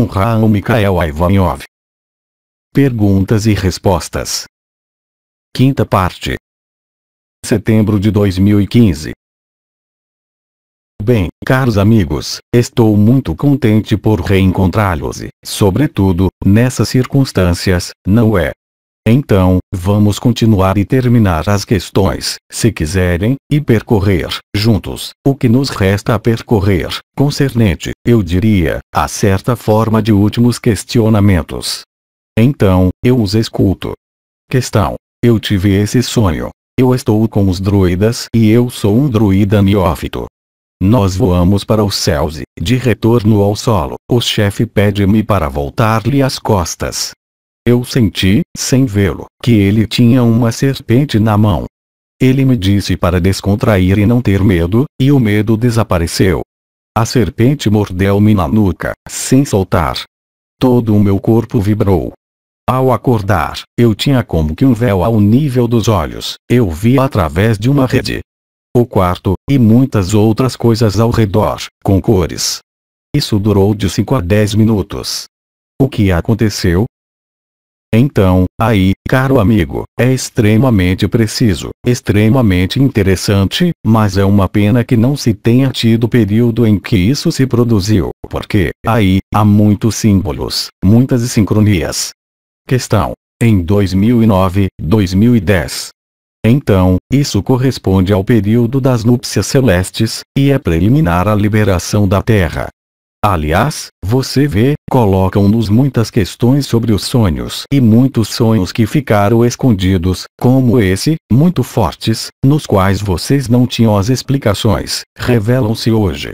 Raul Mikhail Ivanov. Perguntas e respostas. Quinta parte. Setembro de 2015. Bem, caros amigos, estou muito contente por reencontrá-los e, sobretudo, nessas circunstâncias, não é? Então, vamos continuar e terminar as questões, se quiserem, e percorrer, juntos, o que nos resta a percorrer, concernente, eu diria, a certa forma de últimos questionamentos. Então, eu os escuto. Questão. Eu tive esse sonho. Eu estou com os druidas e eu sou um druida neófito. Nós voamos para os céus e, de retorno ao solo, o chefe pede-me para voltar-lhe as costas. Eu senti, sem vê-lo, que ele tinha uma serpente na mão. Ele me disse para descontrair e não ter medo, e o medo desapareceu. A serpente mordeu-me na nuca, sem soltar. Todo o meu corpo vibrou. Ao acordar, eu tinha como que um véu ao nível dos olhos, eu via através de uma rede. O quarto, e muitas outras coisas ao redor, com cores. Isso durou de 5 a 10 minutos. O que aconteceu? Então, aí, caro amigo, é extremamente preciso, extremamente interessante, mas é uma pena que não se tenha tido o período em que isso se produziu, porque, aí, há muitos símbolos, muitas sincronias. Questão. Em 2009, 2010. Então, isso corresponde ao período das núpcias celestes, e é preliminar à liberação da Terra. Aliás, você vê, colocam-nos muitas questões sobre os sonhos e muitos sonhos que ficaram escondidos, como esse, muito fortes, nos quais vocês não tinham as explicações, revelam-se hoje.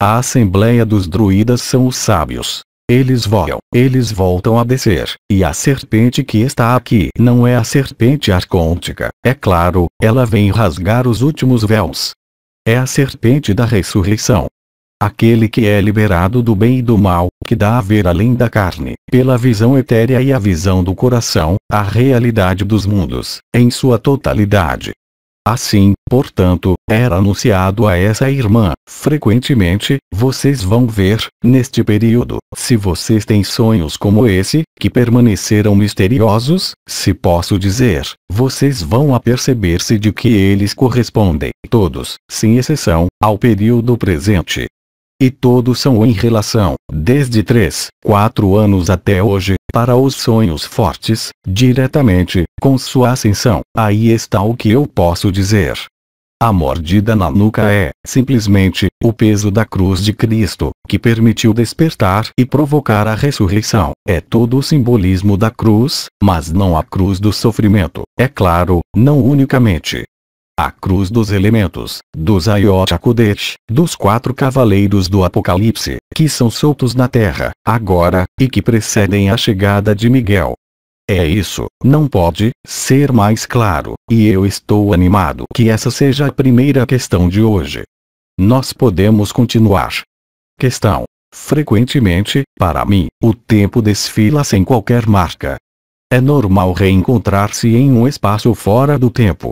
A Assembleia dos Druidas são os sábios. Eles voam, eles voltam a descer, e a serpente que está aqui não é a serpente arcôntica, é claro, ela vem rasgar os últimos véus. É a serpente da ressurreição. Aquele que é liberado do bem e do mal, que dá a ver além da carne, pela visão etérea e a visão do coração, a realidade dos mundos, em sua totalidade. Assim, portanto, era anunciado a essa irmã, frequentemente, vocês vão ver, neste período, se vocês têm sonhos como esse, que permaneceram misteriosos, se posso dizer, vocês vão aperceber-se de que eles correspondem, todos, sem exceção, ao período presente. E todos são em relação, desde 3, 4 anos até hoje, para os sonhos fortes, diretamente, com sua ascensão. Aí está o que eu posso dizer. A mordida na nuca é, simplesmente, o peso da cruz de Cristo, que permitiu despertar e provocar a ressurreição. É todo o simbolismo da cruz, mas não a cruz do sofrimento, é claro, não unicamente. A cruz dos elementos, dos Ayot HaKodesh, dos 4 cavaleiros do Apocalipse, que são soltos na terra, agora, e que precedem a chegada de Miguel. É isso, não pode ser mais claro, e eu estou animado que essa seja a primeira questão de hoje. Nós podemos continuar. Questão. Frequentemente, para mim, o tempo desfila sem qualquer marca. É normal reencontrar-se em um espaço fora do tempo.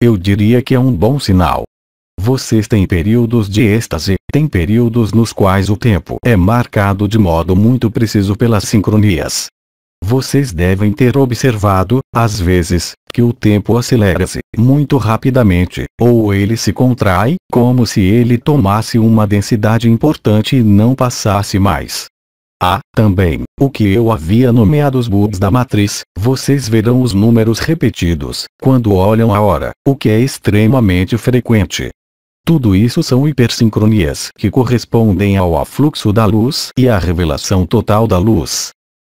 Eu diria que é um bom sinal. Vocês têm períodos de êxtase, têm períodos nos quais o tempo é marcado de modo muito preciso pelas sincronias. Vocês devem ter observado, às vezes, que o tempo acelera-se muito rapidamente, ou ele se contrai, como se ele tomasse uma densidade importante e não passasse mais. Também, o que eu havia nomeado os bugs da matriz, vocês verão os números repetidos, quando olham a hora, o que é extremamente frequente. Tudo isso são hipersincronias que correspondem ao afluxo da luz e à revelação total da luz.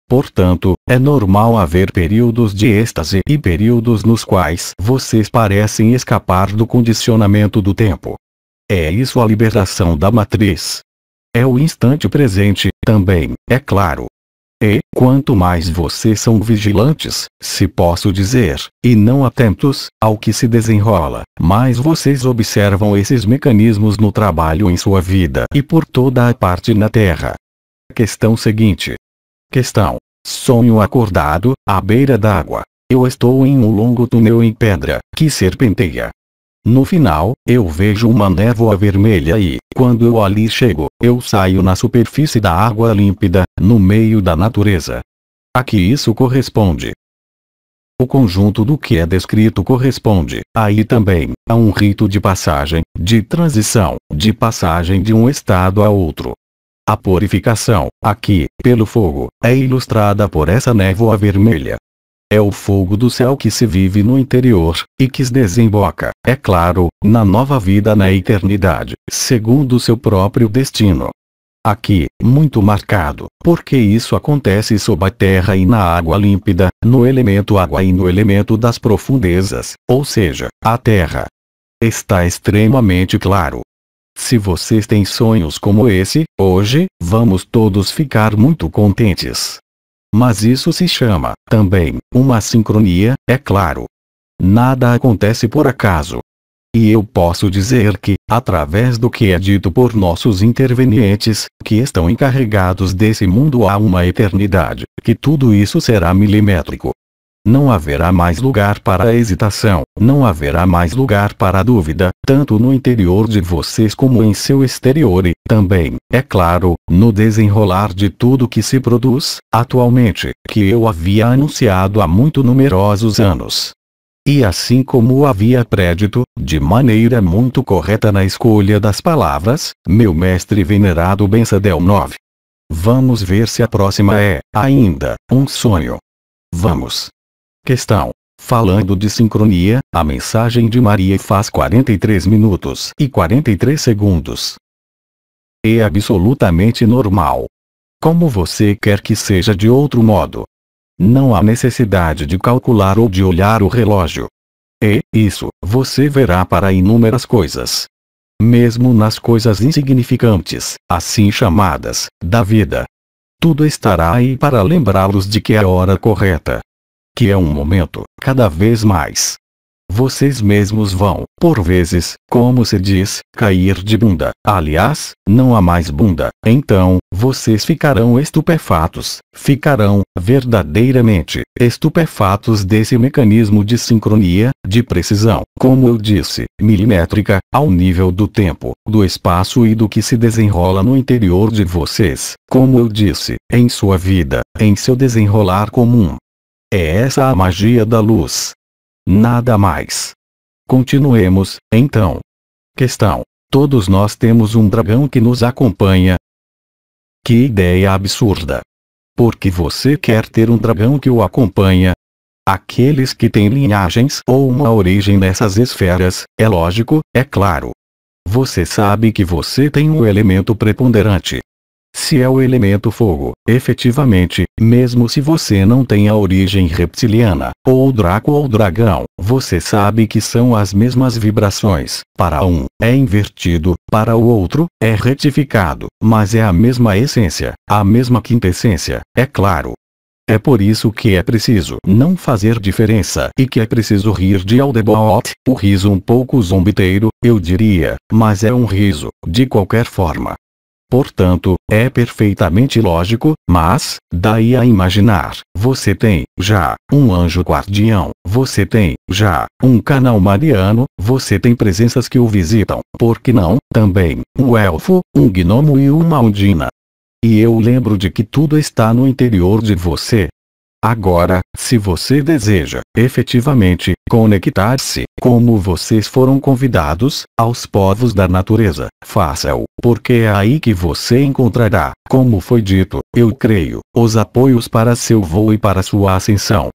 Portanto, é normal haver períodos de êxtase e períodos nos quais vocês parecem escapar do condicionamento do tempo. É isso a liberação da matriz. É o instante presente, também, é claro. E, quanto mais vocês são vigilantes, se posso dizer, e não atentos, ao que se desenrola, mais vocês observam esses mecanismos no trabalho em sua vida e por toda a parte na Terra. Questão seguinte. Questão. Sonho acordado, à beira d'água. Eu estou em um longo túnel em pedra, que serpenteia. No final, eu vejo uma névoa vermelha e, quando eu ali chego, eu saio na superfície da água límpida, no meio da natureza. A que isso corresponde? O conjunto do que é descrito corresponde, aí também, a um rito de passagem, de transição, de passagem de um estado a outro. A purificação, aqui, pelo fogo, é ilustrada por essa névoa vermelha. É o fogo do céu que se vive no interior, e que se desemboca, é claro, na nova vida na eternidade, segundo seu próprio destino. Aqui, muito marcado, porque isso acontece sob a terra e na água límpida, no elemento água e no elemento das profundezas, ou seja, a terra. Está extremamente claro. Se vocês têm sonhos como esse, hoje, vamos todos ficar muito contentes. Mas isso se chama, também, uma sincronia, é claro. Nada acontece por acaso. E eu posso dizer que, através do que é dito por nossos intervenientes, que estão encarregados desse mundo há uma eternidade, que tudo isso será milimétrico. Não haverá mais lugar para a hesitação, não haverá mais lugar para a dúvida, tanto no interior de vocês como em seu exterior e, também, é claro, no desenrolar de tudo que se produz, atualmente, que eu havia anunciado há muito numerosos anos. E assim como havia prédito, de maneira muito correta na escolha das palavras, meu mestre venerado Bensadel 9. Vamos ver se a próxima é, ainda, um sonho. Vamos. Questão. Falando de sincronia, a mensagem de Maria faz 43 minutos e 43 segundos. É absolutamente normal. Como você quer que seja de outro modo? Não há necessidade de calcular ou de olhar o relógio. E, isso, você verá para inúmeras coisas. Mesmo nas coisas insignificantes, assim chamadas, da vida. Tudo estará aí para lembrá-los de que é a hora correta. Que é um momento, cada vez mais. Vocês mesmos vão, por vezes, como se diz, cair de bunda. Aliás, não há mais bunda. Então, vocês ficarão estupefatos. Ficarão, verdadeiramente, estupefatos desse mecanismo de sincronia, de precisão, como eu disse, milimétrica, ao nível do tempo, do espaço e do que se desenrola no interior de vocês, como eu disse, em sua vida, em seu desenrolar comum. É essa a magia da luz. Nada mais. Continuemos, então. Questão. Todos nós temos um dragão que nos acompanha. Que ideia absurda. Porque você quer ter um dragão que o acompanha? Aqueles que têm linhagens ou uma origem nessas esferas, é lógico, é claro. Você sabe que você tem um elemento preponderante. Se é o elemento fogo, efetivamente, mesmo se você não tem a origem reptiliana, ou Draco ou dragão, você sabe que são as mesmas vibrações. Para um, é invertido, para o outro, é retificado, mas é a mesma essência, a mesma quintessência, é claro. É por isso que é preciso não fazer diferença e que é preciso rir de Aldebot, o riso um pouco zombeteiro, eu diria, mas é um riso, de qualquer forma. Portanto, é perfeitamente lógico, mas, daí a imaginar, você tem, já, um anjo guardião, você tem, já, um canal mariano, você tem presenças que o visitam, por que não, também, um elfo, um gnomo e uma undina. E eu lembro de que tudo está no interior de você. Agora, se você deseja, efetivamente, conectar-se, como vocês foram convidados, aos povos da natureza, faça-o, porque é aí que você encontrará, como foi dito, eu creio, os apoios para seu voo e para sua ascensão.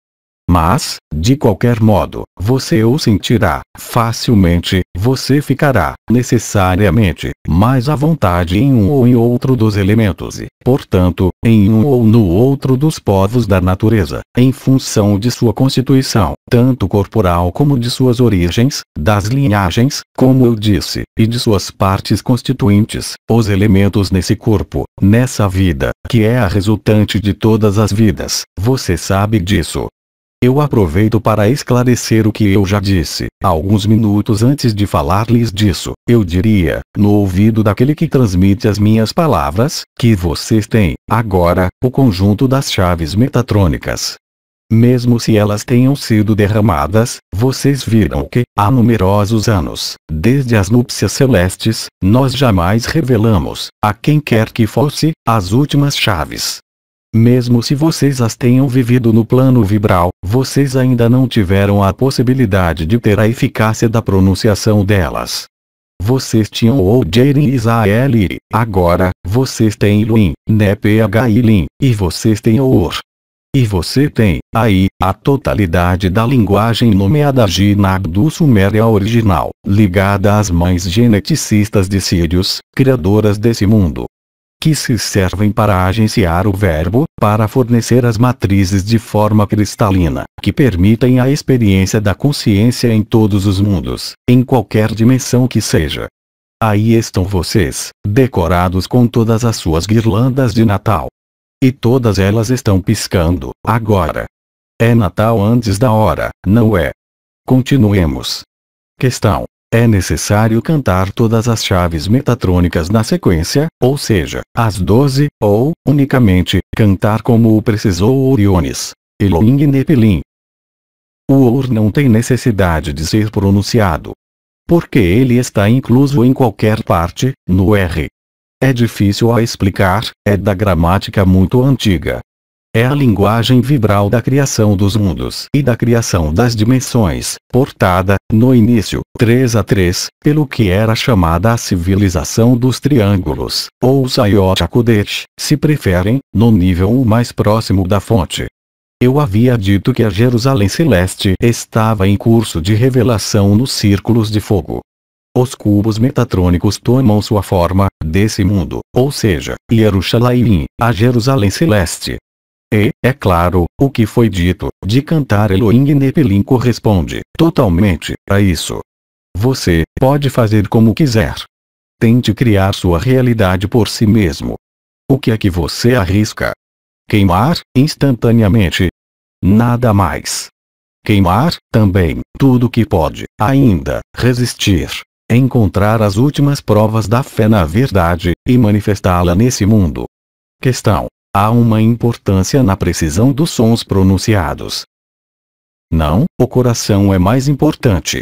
Mas, de qualquer modo, você o sentirá, facilmente, você ficará, necessariamente, mais à vontade em um ou em outro dos elementos e, portanto, em um ou no outro dos povos da natureza, em função de sua constituição, tanto corporal como de suas origens, das linhagens, como eu disse, e de suas partes constituintes, os elementos nesse corpo, nessa vida, que é a resultante de todas as vidas, você sabe disso. Eu aproveito para esclarecer o que eu já disse, alguns minutos antes de falar-lhes disso, eu diria, no ouvido daquele que transmite as minhas palavras, que vocês têm, agora, o conjunto das chaves metatrônicas. Mesmo se elas tenham sido derramadas, vocês viram que, há numerosos anos, desde as núpcias celestes, nós jamais revelamos, a quem quer que fosse, as últimas chaves. Mesmo se vocês as tenham vivido no plano vibral, vocês ainda não tiveram a possibilidade de ter a eficácia da pronunciação delas. Vocês tinham o Jairin Israel e, agora, vocês têm Luin, Nephilin, e vocês têm Or. E você tem, aí, a totalidade da linguagem nomeada Ginag do Suméria original, ligada às mães geneticistas de Sírios, criadoras desse mundo, que se servem para agenciar o verbo, para fornecer as matrizes de forma cristalina, que permitem a experiência da consciência em todos os mundos, em qualquer dimensão que seja. Aí estão vocês, decorados com todas as suas guirlandas de Natal. E todas elas estão piscando, agora. É Natal antes da hora, não é? Continuemos. Questão. É necessário cantar todas as chaves metatrônicas na sequência, ou seja, as 12, ou, unicamente, cantar como o precisou Oriones. Elohim e Nephilin. O Or não tem necessidade de ser pronunciado, porque ele está incluso em qualquer parte, no R. É difícil a explicar, é da gramática muito antiga. É a linguagem vibral da criação dos mundos e da criação das dimensões, portada, no início, 3 a 3, pelo que era chamada a civilização dos triângulos, ou Sayot HaKodesh, se preferem, no nível mais próximo da fonte. Eu havia dito que a Jerusalém Celeste estava em curso de revelação nos círculos de fogo. Os cubos metatrônicos tomam sua forma, desse mundo, ou seja, Yerushalayim, a Jerusalém Celeste. E, é claro, o que foi dito, de cantar Elohim e Nephilin corresponde, totalmente, a isso. Você pode fazer como quiser. Tente criar sua realidade por si mesmo. O que é que você arrisca? Queimar, instantaneamente. Nada mais. Queimar, também, tudo que pode, ainda, resistir. Encontrar as últimas provas da fé na verdade, e manifestá-la nesse mundo. Questão. Há uma importância na precisão dos sons pronunciados. Não, o coração é mais importante.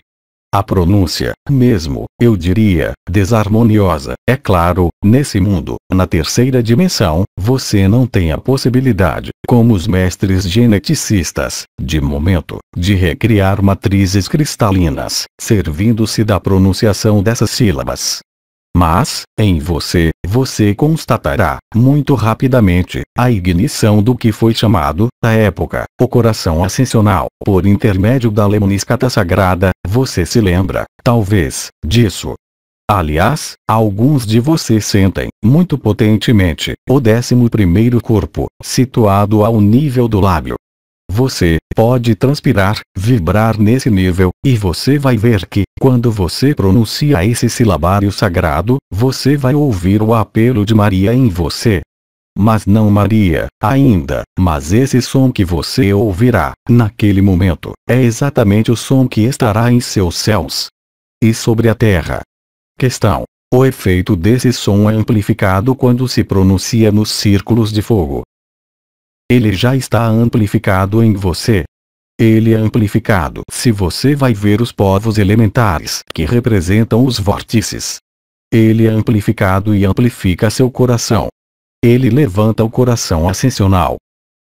A pronúncia, mesmo, eu diria, desarmoniosa, é claro, nesse mundo, na terceira dimensão, você não tem a possibilidade, como os mestres geneticistas, de momento, de recriar matrizes cristalinas, servindo-se da pronunciação dessas sílabas. Mas, em você, você constatará, muito rapidamente, a ignição do que foi chamado, à época, o coração ascensional, por intermédio da lemniscata sagrada, você se lembra, talvez, disso. Aliás, alguns de vocês sentem, muito potentemente, o 11º corpo, situado ao nível do lábio. Você pode transpirar, vibrar nesse nível, e você vai ver que, quando você pronuncia esse silabário sagrado, você vai ouvir o apelo de Maria em você. Mas não Maria, ainda, mas esse som que você ouvirá, naquele momento, é exatamente o som que estará em seus céus e sobre a terra. Questão. O efeito desse som é amplificado quando se pronuncia nos círculos de fogo. Ele já está amplificado em você. Ele é amplificado se você vai ver os povos elementares que representam os vórtices. Ele é amplificado e amplifica seu coração. Ele levanta o coração ascensional.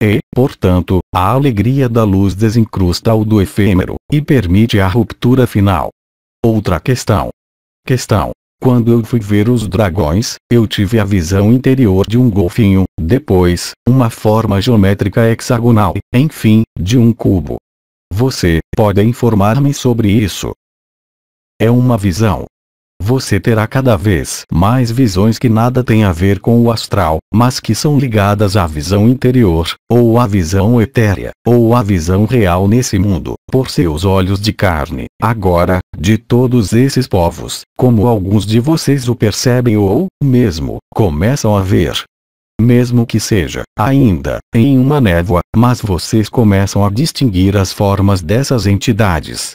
E, portanto, a alegria da luz desencrusta o do efêmero, e permite a ruptura final. Outra questão. Questão. Quando eu fui ver os dragões, eu tive a visão interior de um golfinho, depois, uma forma geométrica hexagonal, enfim, de um cubo. Você pode informar-me sobre isso? É uma visão. Você terá cada vez mais visões que nada têm a ver com o astral, mas que são ligadas à visão interior, ou à visão etérea, ou à visão real nesse mundo, por seus olhos de carne. Agora, de todos esses povos, como alguns de vocês o percebem ou, mesmo, começam a ver. Mesmo que seja, ainda, em uma névoa, mas vocês começam a distinguir as formas dessas entidades.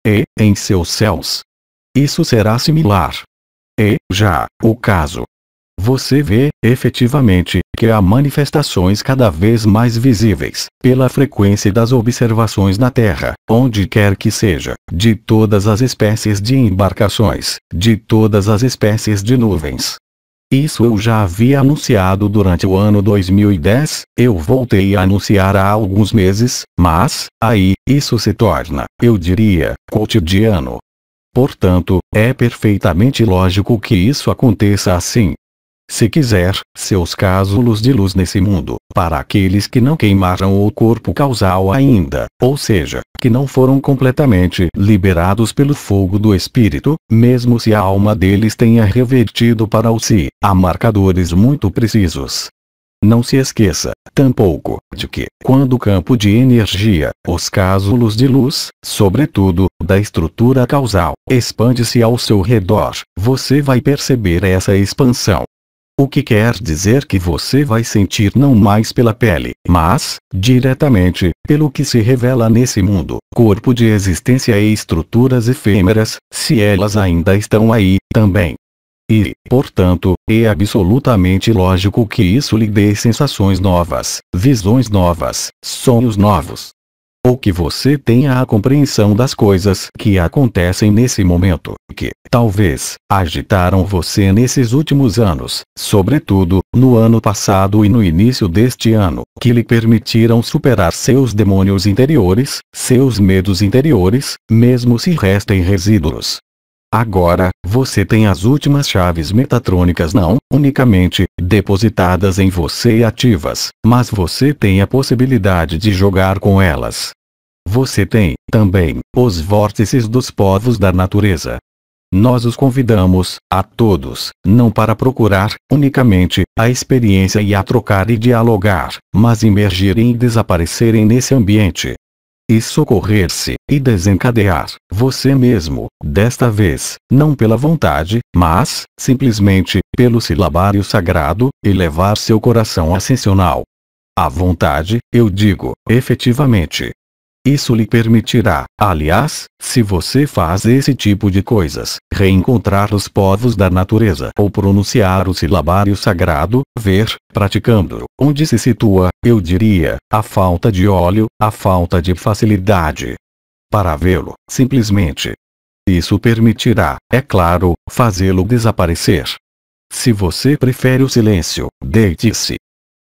E, em seus céus, isso será similar. E, já, o caso. Você vê, efetivamente, que há manifestações cada vez mais visíveis, pela frequência das observações na Terra, onde quer que seja, de todas as espécies de embarcações, de todas as espécies de nuvens. Isso eu já havia anunciado durante o ano 2010, eu voltei a anunciar há alguns meses, mas, aí, isso se torna, eu diria, cotidiano. Portanto, é perfeitamente lógico que isso aconteça assim. Se quiser, seus cásulos de luz nesse mundo, para aqueles que não queimaram o corpo causal ainda, ou seja, que não foram completamente liberados pelo fogo do Espírito, mesmo se a alma deles tenha revertido para o si, há marcadores muito precisos. Não se esqueça, tampouco, de que, quando o campo de energia, os cásulos de luz, sobretudo, da estrutura causal, expande-se ao seu redor, você vai perceber essa expansão. O que quer dizer que você vai sentir não mais pela pele, mas, diretamente, pelo que se revela nesse mundo, corpo de existência e estruturas efêmeras, se elas ainda estão aí, também. E, portanto, é absolutamente lógico que isso lhe dê sensações novas, visões novas, sonhos novos. Ou que você tenha a compreensão das coisas que acontecem nesse momento, que, talvez, agitaram você nesses últimos anos, sobretudo, no ano passado e no início deste ano, que lhe permitiram superar seus demônios interiores, seus medos interiores, mesmo se restem resíduos. Agora, você tem as últimas chaves metatrônicas não, unicamente, depositadas em você e ativas, mas você tem a possibilidade de jogar com elas. Você tem, também, os vórtices dos povos da natureza. Nós os convidamos, a todos, não para procurar, unicamente, a experiência e a trocar e dialogar, mas emergirem e desaparecerem nesse ambiente. E socorrer-se, e desencadear, você mesmo, desta vez, não pela vontade, mas, simplesmente, pelo silabário sagrado, e levar seu coração ascensional. A vontade, eu digo, efetivamente. Isso lhe permitirá, aliás, se você faz esse tipo de coisas, reencontrar os povos da natureza ou pronunciar o silabário sagrado, ver, praticando, onde se situa, eu diria, a falta de óleo, a falta de facilidade. Para vê-lo, simplesmente. Isso permitirá, é claro, fazê-lo desaparecer. Se você prefere o silêncio, deite-se.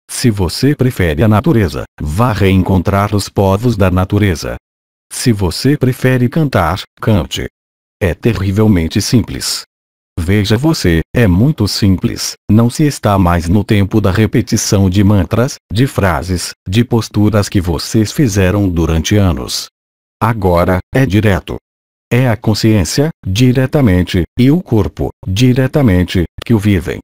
Se você prefere a natureza, vá reencontrar os povos da natureza. Se você prefere cantar, cante. É terrivelmente simples. Veja você, é muito simples, não se está mais no tempo da repetição de mantras, de frases, de posturas que vocês fizeram durante anos. Agora, é direto. É a consciência, diretamente, e o corpo, diretamente, que o vivem.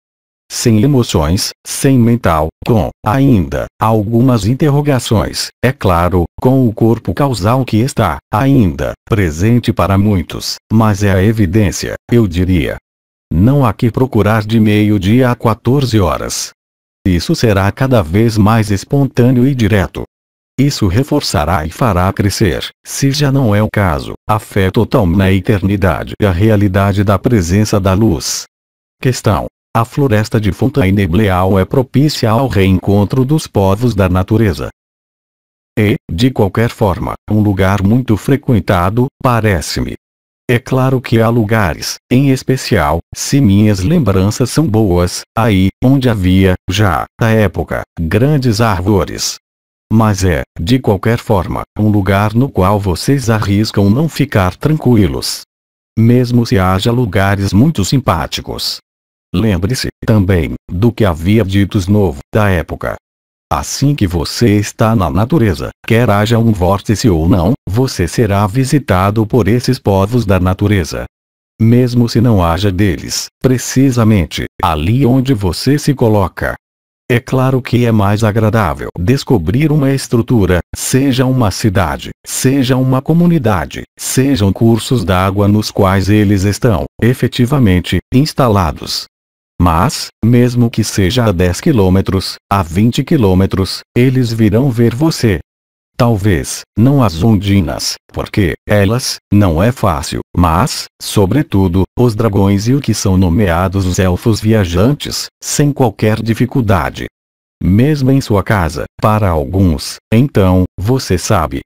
Sem emoções, sem mental, com, ainda, algumas interrogações, é claro, com o corpo causal que está, ainda, presente para muitos, mas é a evidência, eu diria. Não há que procurar de meio-dia a 14 horas. Isso será cada vez mais espontâneo e direto. Isso reforçará e fará crescer, se já não é o caso, a fé total na eternidade e a realidade da presença da luz. Questão. A floresta de Fontainebleau é propícia ao reencontro dos povos da natureza. E, de qualquer forma, um lugar muito frequentado, parece-me. É claro que há lugares, em especial, se minhas lembranças são boas, aí, onde havia, já, na época, grandes árvores. Mas é, de qualquer forma, um lugar no qual vocês arriscam não ficar tranquilos. Mesmo se haja lugares muito simpáticos. Lembre-se, também, do que havia dito Snow, da época. Assim que você está na natureza, quer haja um vórtice ou não, você será visitado por esses povos da natureza. Mesmo se não haja deles, precisamente, ali onde você se coloca. É claro que é mais agradável descobrir uma estrutura, seja uma cidade, seja uma comunidade, sejam cursos d'água nos quais eles estão, efetivamente, instalados. Mas, mesmo que seja a 10 quilômetros, a 20 quilômetros, eles virão ver você. Talvez, não as ondinas, porque, elas, não é fácil, mas, sobretudo, os dragões e o que são nomeados os elfos viajantes, sem qualquer dificuldade. Mesmo em sua casa, para alguns, então, você sabe.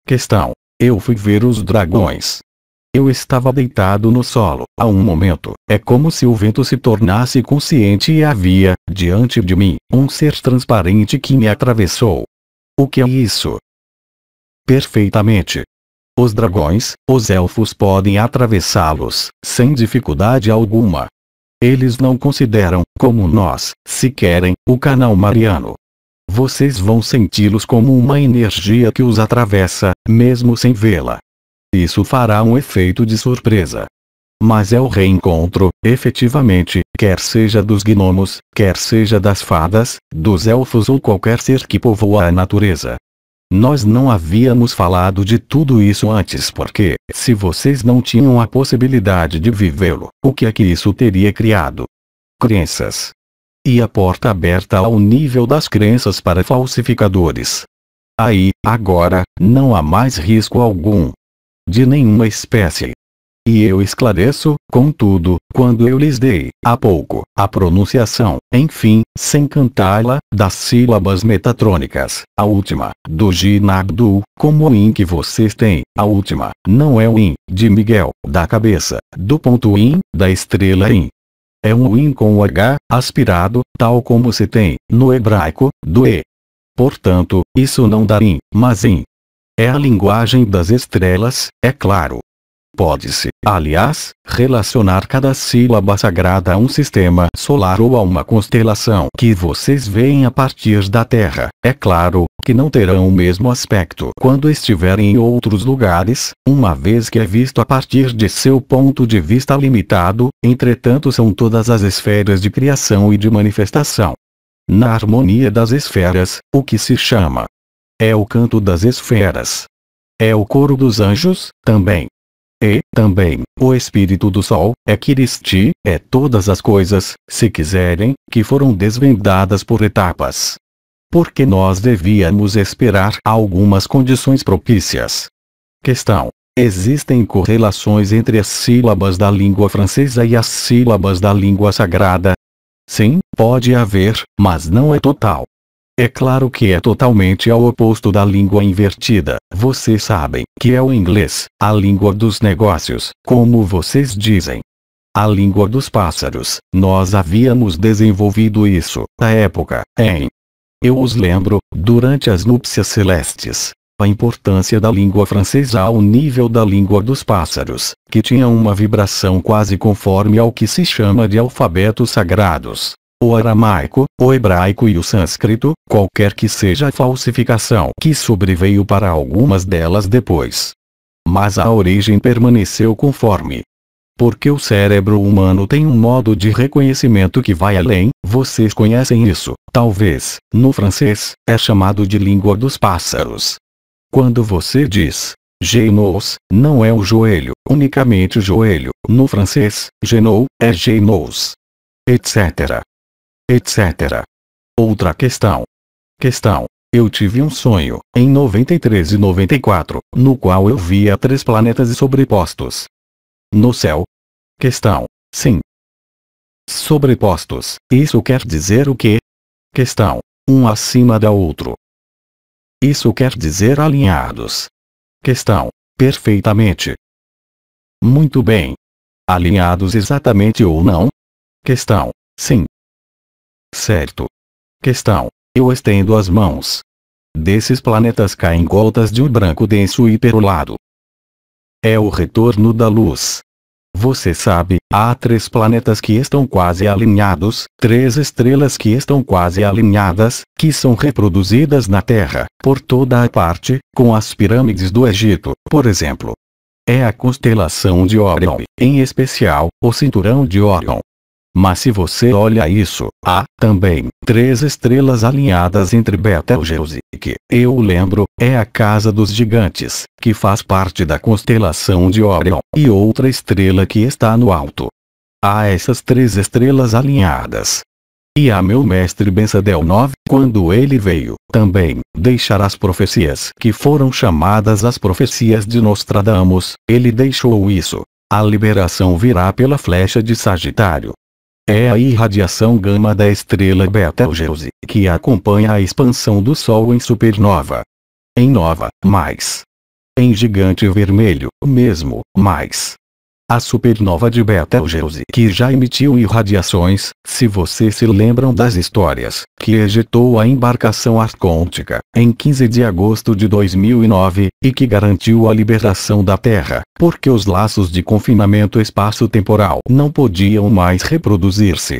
Questão. Eu fui ver os dragões. Eu estava deitado no solo, a um momento, é como se o vento se tornasse consciente e havia, diante de mim, um ser transparente que me atravessou. O que é isso? Perfeitamente. Os dragões, os elfos podem atravessá-los, sem dificuldade alguma. Eles não consideram, como nós, se querem, o canal mariano. Vocês vão senti-los como uma energia que os atravessa, mesmo sem vê-la. Isso fará um efeito de surpresa. Mas é o reencontro, efetivamente, quer seja dos gnomos, quer seja das fadas, dos elfos ou qualquer ser que povoa a natureza. Nós não havíamos falado de tudo isso antes porque, se vocês não tinham a possibilidade de vivê-lo, o que é que isso teria criado? Crenças. E a porta aberta ao nível das crenças para falsificadores. Aí, agora, não há mais risco algum. De nenhuma espécie. E eu esclareço, contudo, quando eu lhes dei, há pouco, a pronunciação, enfim, sem cantá-la, das sílabas metatrônicas, a última, do Ginabdu, como o IN que vocês têm, a última, não é o IN, de Miguel, da cabeça, do ponto IN, da estrela IN. É um IN com o H, aspirado, tal como se tem, no hebraico, do E. Portanto, isso não dá IN, mas IN. É a linguagem das estrelas, é claro. Pode-se, aliás, relacionar cada sílaba sagrada a um sistema solar ou a uma constelação que vocês veem a partir da Terra. É claro que não terão o mesmo aspecto quando estiverem em outros lugares, uma vez que é visto a partir de seu ponto de vista limitado, entretanto são todas as esferas de criação e de manifestação. Na harmonia das esferas, o que se chama é o canto das esferas. É o coro dos anjos, também. E, também, o espírito do sol, é Kiristi, é todas as coisas, se quiserem, que foram desvendadas por etapas. Porque nós devíamos esperar algumas condições propícias. Questão. Existem correlações entre as sílabas da língua francesa e as sílabas da língua sagrada? Sim, pode haver, mas não é total. É claro que é totalmente ao oposto da língua invertida. Vocês sabem que é o inglês, a língua dos negócios, como vocês dizem. A língua dos pássaros. Nós havíamos desenvolvido isso, na época, em. Eu os lembro, durante as núpcias celestes. A importância da língua francesa ao nível da língua dos pássaros, que tinha uma vibração quase conforme ao que se chama de alfabetos sagrados. O aramaico, o hebraico e o sânscrito, qualquer que seja a falsificação que sobreveio para algumas delas depois. Mas a origem permaneceu conforme. Porque o cérebro humano tem um modo de reconhecimento que vai além, vocês conhecem isso, talvez, no francês, é chamado de língua dos pássaros. Quando você diz genou, não é o joelho, unicamente o joelho, no francês, genou, é genou, etc. etc. Outra questão. Eu tive um sonho, em 93 e 94, no qual eu via 3 planetas sobrepostos no céu. Questão. Sim. Sobrepostos, isso quer dizer o quê? Questão. Um acima da outro. Isso quer dizer alinhados. Questão. Perfeitamente. Muito bem. Alinhados exatamente ou não? Questão. Sim. Certo. Questão. Eu estendo as mãos. Desses planetas caem gotas de um branco denso e perolado. É o retorno da luz. Você sabe, há 3 planetas que estão quase alinhados, 3 estrelas que estão quase alinhadas, que são reproduzidas na Terra, por toda a parte, com as pirâmides do Egito, por exemplo. É a constelação de Órion, em especial, o cinturão de Órion. Mas se você olha isso, há, também, 3 estrelas alinhadas entre Betelgeuse, que, eu lembro, é a casa dos gigantes, que faz parte da constelação de Órion, e outra estrela que está no alto. Há essas 3 estrelas alinhadas. E a meu mestre Bensadel 9, quando ele veio, também, deixar as profecias que foram chamadas as profecias de Nostradamus, ele deixou isso. A liberação virá pela flecha de Sagitário. É a irradiação gama da estrela Betelgeuse, que acompanha a expansão do Sol em supernova. Em nova, mais. Em gigante vermelho, mesmo, mais. A supernova de Betelgeuse, que já emitiu irradiações, se vocês se lembram das histórias, que ejetou a embarcação arcôntica, em 15 de agosto de 2009, e que garantiu a liberação da Terra, porque os laços de confinamento espaço-temporal não podiam mais reproduzir-se.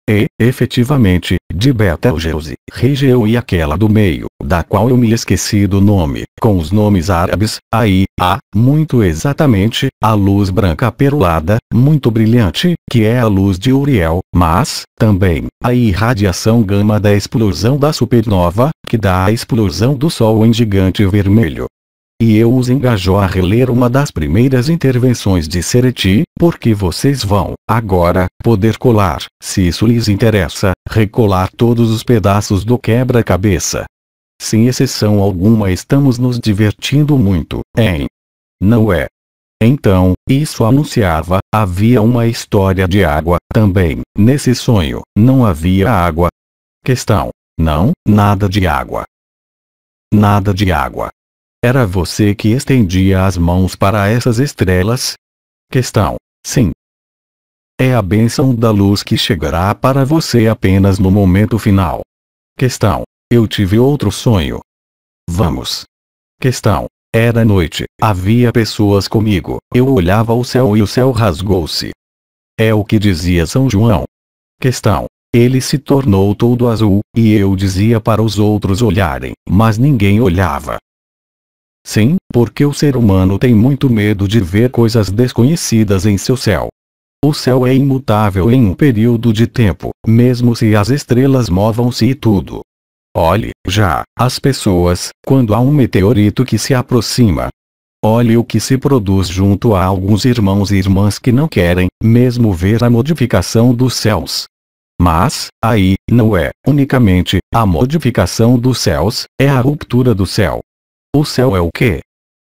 E, efetivamente, de Betelgeuse, região e aquela do meio, da qual eu me esqueci do nome, com os nomes árabes, aí, muito exatamente, a luz branca perolada, muito brilhante, que é a luz de Uriel, mas, também, a irradiação gama da explosão da supernova, que dá a explosão do Sol em gigante vermelho. E eu os engajo a reler uma das primeiras intervenções de Sereti, porque vocês vão, agora, poder colar, se isso lhes interessa, recolar todos os pedaços do quebra-cabeça. Sem exceção alguma estamos nos divertindo muito, hein? Não é? Então, isso anunciava, havia uma história de água, também, nesse sonho, não havia água. Questão: não, nada de água. Nada de água. Era você que estendia as mãos para essas estrelas? Questão: sim. É a bênção da luz que chegará para você apenas no momento final. Questão: eu tive outro sonho. Vamos. Questão: era noite, havia pessoas comigo, eu olhava o céu e o céu rasgou-se. É o que dizia São João. Questão: ele se tornou todo azul, e eu dizia para os outros olharem, mas ninguém olhava. Sim, porque o ser humano tem muito medo de ver coisas desconhecidas em seu céu. O céu é imutável em um período de tempo, mesmo se as estrelas movam-se e tudo. Olhe, já, as pessoas, quando há um meteorito que se aproxima. Olhe o que se produz junto a alguns irmãos e irmãs que não querem, mesmo ver a modificação dos céus. Mas, aí, não é, unicamente, a modificação dos céus, é a ruptura do céu. O céu é o quê?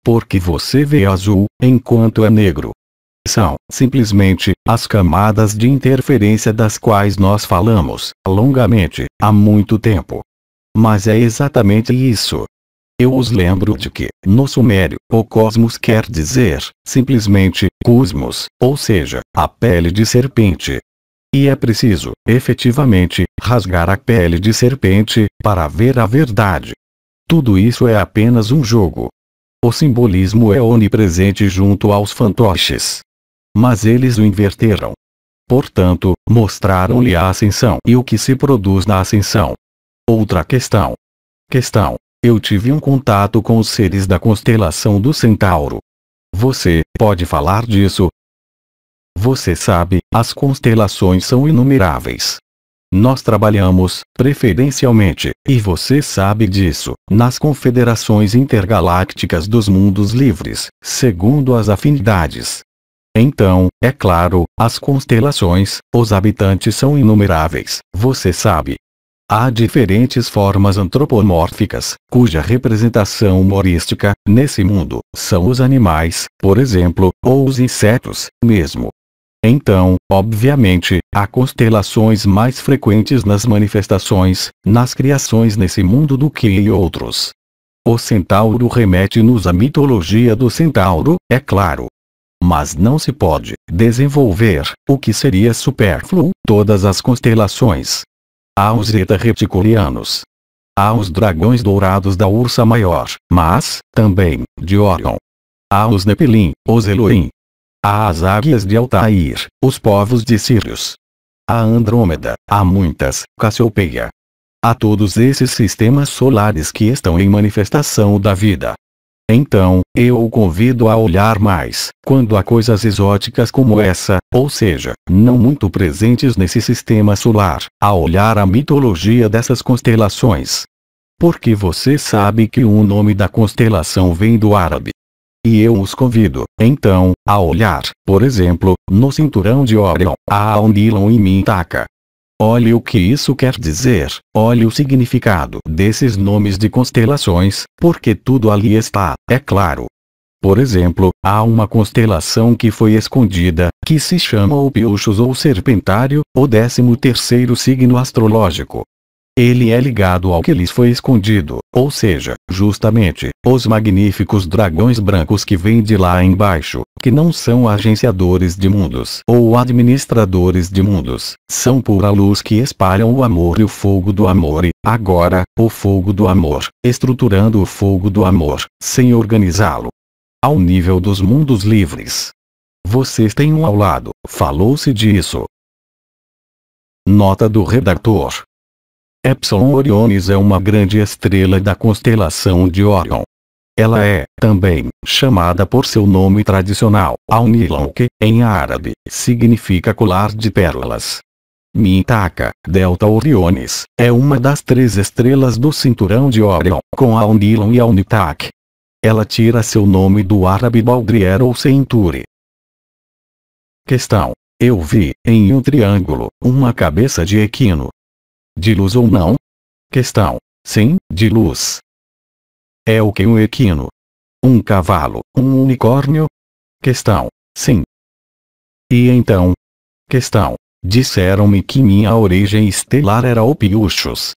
Porque você vê azul, enquanto é negro. São, simplesmente, as camadas de interferência das quais nós falamos, longamente, há muito tempo. Mas é exatamente isso. Eu os lembro de que, no sumério, o cosmos quer dizer, simplesmente, cosmos, ou seja, a pele de serpente. E é preciso, efetivamente, rasgar a pele de serpente, para ver a verdade. Tudo isso é apenas um jogo. O simbolismo é onipresente junto aos fantoches. Mas eles o inverteram. Portanto, mostraram-lhe a ascensão e o que se produz na ascensão. Outra questão. Questão: eu tive um contato com os seres da constelação do Centauro. Você pode falar disso? Você sabe, as constelações são inumeráveis. Nós trabalhamos, preferencialmente, e você sabe disso, nas confederações intergalácticas dos mundos livres, segundo as afinidades. Então, é claro, as constelações, os habitantes são inumeráveis, você sabe. Há diferentes formas antropomórficas, cuja representação humorística, nesse mundo, são os animais, por exemplo, ou os insetos, mesmo. Então, obviamente, há constelações mais frequentes nas manifestações, nas criações nesse mundo do que em outros. O centauro remete-nos à mitologia do centauro, é claro. Mas não se pode desenvolver, o que seria supérfluo, todas as constelações. Há os Zeta Reticulianos. Há os dragões dourados da Ursa Maior, mas, também, de Órion. Há os Nepilim, os Elohim. Há as águias de Altair, os povos de Sírios. Há Andrômeda, há muitas, Cassiopeia. Há todos esses sistemas solares que estão em manifestação da vida. Então, eu o convido a olhar mais, quando há coisas exóticas como essa, ou seja, não muito presentes nesse sistema solar, a olhar a mitologia dessas constelações. Porque você sabe que o nome da constelação vem do árabe. E eu os convido, então, a olhar, por exemplo, no cinturão de Órion, a Aunilon e Mintaka. Olhe o que isso quer dizer, olhe o significado desses nomes de constelações, porque tudo ali está, é claro. Por exemplo, há uma constelação que foi escondida, que se chama Ophiuchus ou Serpentário, o 13º signo astrológico. Ele é ligado ao que lhes foi escondido, ou seja, justamente, os magníficos dragões brancos que vêm de lá embaixo, que não são agenciadores de mundos ou administradores de mundos, são pura luz que espalham o amor e o fogo do amor e, agora, o fogo do amor, estruturando o fogo do amor, sem organizá-lo. Ao nível dos mundos livres. Vocês têm um ao lado, falou-se disso. Nota do redator. Epsilon Orionis é uma grande estrela da constelação de Órion. Ela é, também, chamada por seu nome tradicional, Alnilon, que, em árabe, significa colar de pérolas. Mintaka, Delta Orionis, é uma das 3 estrelas do cinturão de Órion, com Alnilon e Alnitak. Ela tira seu nome do árabe Baldrier ou Centauri. Questão. Eu vi, em um triângulo, uma cabeça de equino. De luz ou não? Questão. Sim, de luz. É o que um equino? Um cavalo, um unicórnio? Questão. Sim. E então? Questão. Disseram-me que minha origem estelar era Ophiuchus.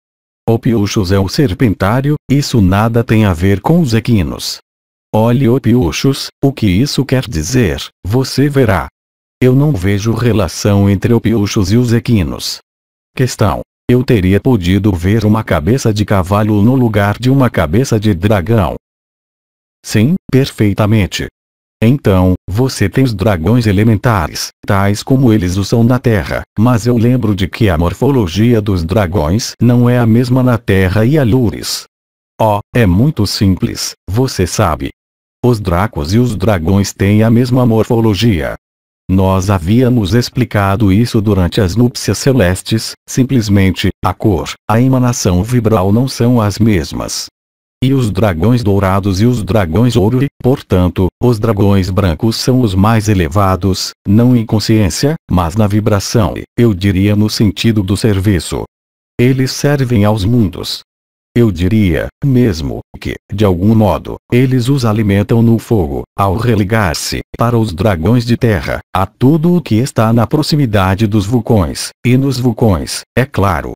Ophiuchus é o serpentário, isso nada tem a ver com os equinos. Olhe Ophiuchus, o que isso quer dizer, você verá. Eu não vejo relação entre Ophiuchus e os equinos. Questão. Eu teria podido ver uma cabeça de cavalo no lugar de uma cabeça de dragão. Sim, perfeitamente. Então, você tem os dragões elementares, tais como eles o são na Terra, mas eu lembro de que a morfologia dos dragões não é a mesma na Terra e Alures. Oh, é muito simples, você sabe. Os dracos e os dragões têm a mesma morfologia. Nós havíamos explicado isso durante as núpcias celestes, simplesmente, a cor, a emanação vibral não são as mesmas. E os dragões dourados e os dragões ouro e, portanto, os dragões brancos são os mais elevados, não em consciência, mas na vibração e, eu diria no sentido do serviço. Eles servem aos mundos. Eu diria, mesmo, que, de algum modo, eles os alimentam no fogo, ao religar-se, para os dragões de terra, a tudo o que está na proximidade dos vulcões, e nos vulcões, é claro.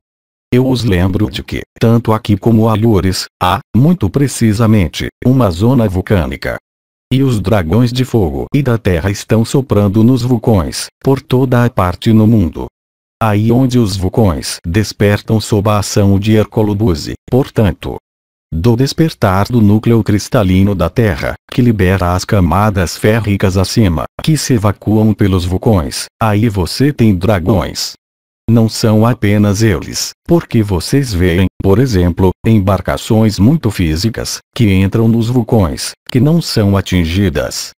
Eu os lembro de que, tanto aqui como Alures, há, muito precisamente, uma zona vulcânica. E os dragões de fogo e da terra estão soprando nos vulcões, por toda a parte no mundo. Aí onde os vulcões despertam sob a ação de Herculebuse, portanto, do despertar do núcleo cristalino da Terra, que libera as camadas férricas acima, que se evacuam pelos vulcões, aí você tem dragões. Não são apenas eles, porque vocês veem, por exemplo, embarcações muito físicas, que entram nos vulcões, que não são atingidas.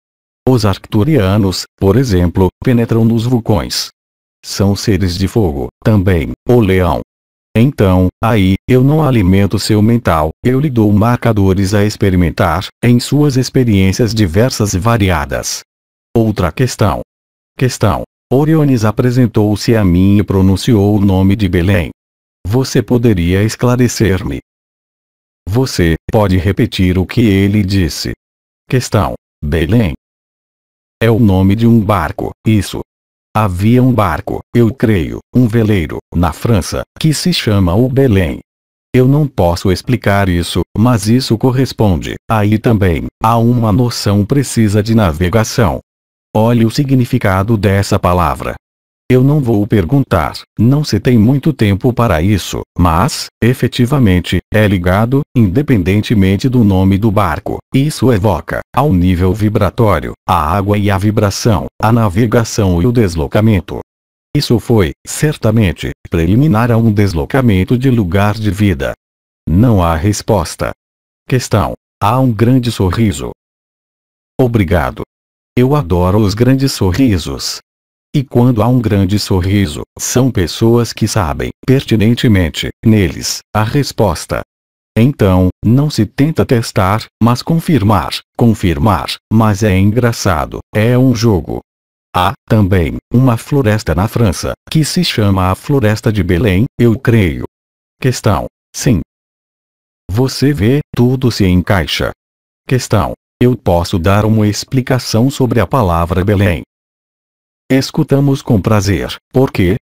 Os arcturianos, por exemplo, penetram nos vulcões. São seres de fogo, também, o leão. Então, aí, eu não alimento seu mental, eu lhe dou marcadores a experimentar, em suas experiências diversas e variadas. Outra questão. Questão. Orionis apresentou-se a mim e pronunciou o nome de Belém. Você poderia esclarecer-me? Você pode repetir o que ele disse? Questão. Belém. É o nome de um barco, isso. Havia um barco, eu creio, um veleiro, na França, que se chama o Belém. Eu não posso explicar isso, mas isso corresponde, aí também, a uma noção precisa de navegação. Olhe o significado dessa palavra. Eu não vou perguntar, não se tem muito tempo para isso, mas, efetivamente, é ligado, independentemente do nome do barco. Isso evoca, ao nível vibratório, a água e a vibração, a navegação e o deslocamento. Isso foi, certamente, preliminar a um deslocamento de lugar de vida. Não há resposta. Questão. Há um grande sorriso. Obrigado. Eu adoro os grandes sorrisos. E quando há um grande sorriso, são pessoas que sabem, pertinentemente, neles, a resposta. Então, não se tenta testar, mas confirmar, mas é engraçado, é um jogo. Há, também, uma floresta na França, que se chama a Floresta de Belém, eu creio. Questão. Sim. Você vê, tudo se encaixa. Questão. Eu posso dar uma explicação sobre a palavra Belém. Escutamos com prazer. Por quê?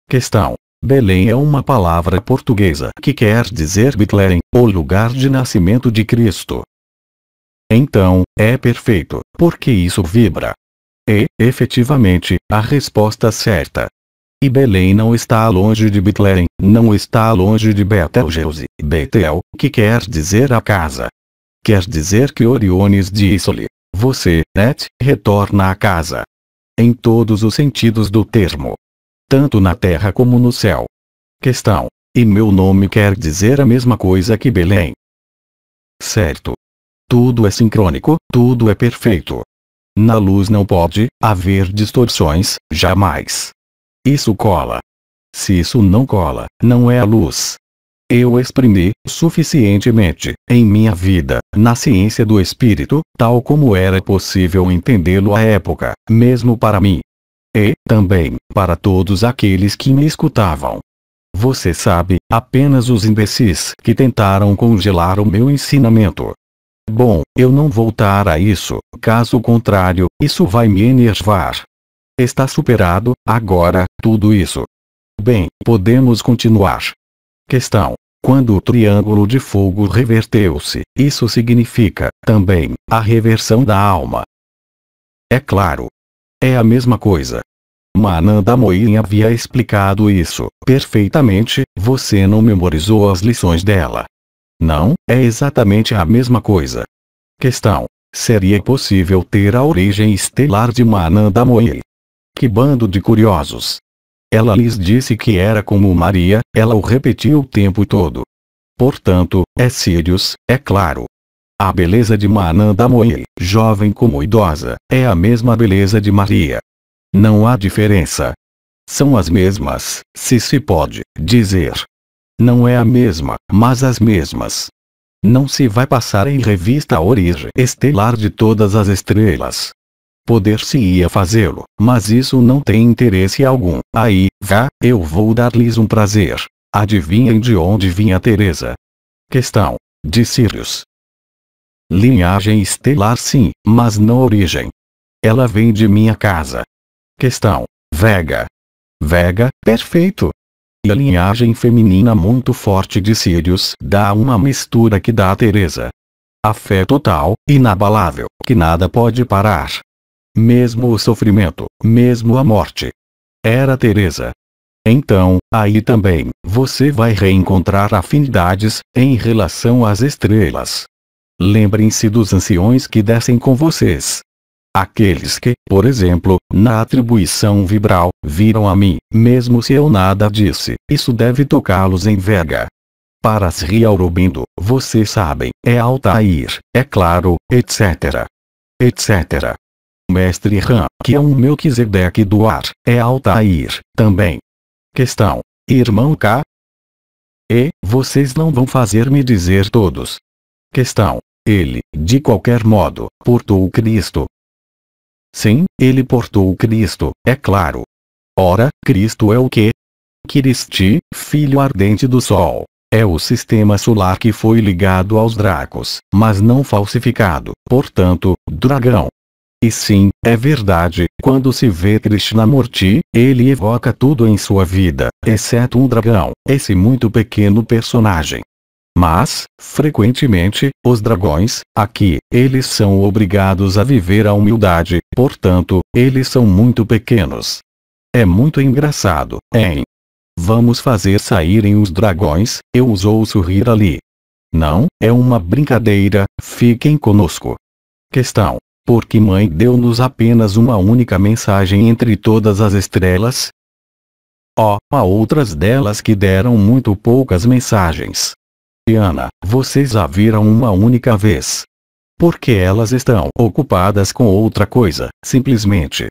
Questão. Belém é uma palavra portuguesa que quer dizer Betlém, o lugar de nascimento de Cristo. Então, é perfeito, porque isso vibra. E, efetivamente, a resposta certa. E Belém não está longe de Betlém, não está longe de Betelgeuse, Betel, que quer dizer a casa. Quer dizer que Oriones disse-lhe: você, Net, retorna à casa. Em todos os sentidos do termo. Tanto na terra como no céu. Questão. E meu nome quer dizer a mesma coisa que Belém. Certo. Tudo é sincrônico, tudo é perfeito. Na luz não pode haver distorções, jamais. Isso cola. Se isso não cola, não é a luz. Eu exprimi, suficientemente, em minha vida, na ciência do espírito, tal como era possível entendê-lo à época, mesmo para mim. E, também, para todos aqueles que me escutavam. Você sabe, apenas os imbecis que tentaram congelar o meu ensinamento. Bom, eu não voltar a isso, caso contrário, isso vai me enervar. Está superado, agora, tudo isso. Bem, podemos continuar. Questão. Quando o triângulo de fogo reverteu-se, isso significa, também, a reversão da alma. É claro. É a mesma coisa. Ananda Mohin havia explicado isso perfeitamente, você não memorizou as lições dela. Não, é exatamente a mesma coisa. Questão. Seria possível ter a origem estelar de Ananda Mohin? Que bando de curiosos. Ela lhes disse que era como Maria, ela o repetiu o tempo todo. Portanto, é Sirius, é claro. A beleza de Ananda Mohin, jovem como idosa, é a mesma beleza de Maria. Não há diferença. São as mesmas, se pode dizer. Não é a mesma, mas as mesmas. Não se vai passar em revista a origem estelar de todas as estrelas. Poder-se-ia fazê-lo, mas isso não tem interesse algum. Aí, vá, eu vou dar-lhes um prazer. Adivinhem de onde vinha Teresa? Questão. De Sirius. Linhagem estelar sim, mas não origem. Ela vem de minha casa. Questão. Vega. Vega, perfeito. E a linhagem feminina muito forte de Sirius dá uma mistura que dá a Teresa. A fé total, inabalável, que nada pode parar. Mesmo o sofrimento, mesmo a morte. Era Teresa. Então, aí também, você vai reencontrar afinidades, em relação às estrelas. Lembrem-se dos anciões que descem com vocês. Aqueles que, por exemplo, na atribuição vibral, viram a mim, mesmo se eu nada disse, isso deve tocá-los em Vega. Para Sri Aurobindo, vocês sabem, é Altair, é claro, etc. Etc. Mestre Ram, que é um Melquisedeque do ar, é Altair, também. Questão. Irmão K? E, vocês não vão fazer-me dizer todos. Questão. Ele, de qualquer modo, portou Cristo. Sim, ele portou Cristo, é claro. Ora, Cristo é o quê? Kiristi, filho ardente do Sol. É o sistema solar que foi ligado aos Dracos, mas não falsificado, portanto, dragão. E sim, é verdade, quando se vê Krishnamurti, ele evoca tudo em sua vida, exceto um dragão, esse muito pequeno personagem. Mas, frequentemente, os dragões, aqui, eles são obrigados a viver a humildade, portanto, eles são muito pequenos. É muito engraçado, hein? Vamos fazer saírem os dragões, eu os ouço rir ali. Não, é uma brincadeira, fiquem conosco. Questão. Por que Mãe deu-nos apenas uma única mensagem entre todas as estrelas? Oh, há outras delas que deram muito poucas mensagens. Ana, vocês a viram uma única vez. Porque elas estão ocupadas com outra coisa, simplesmente.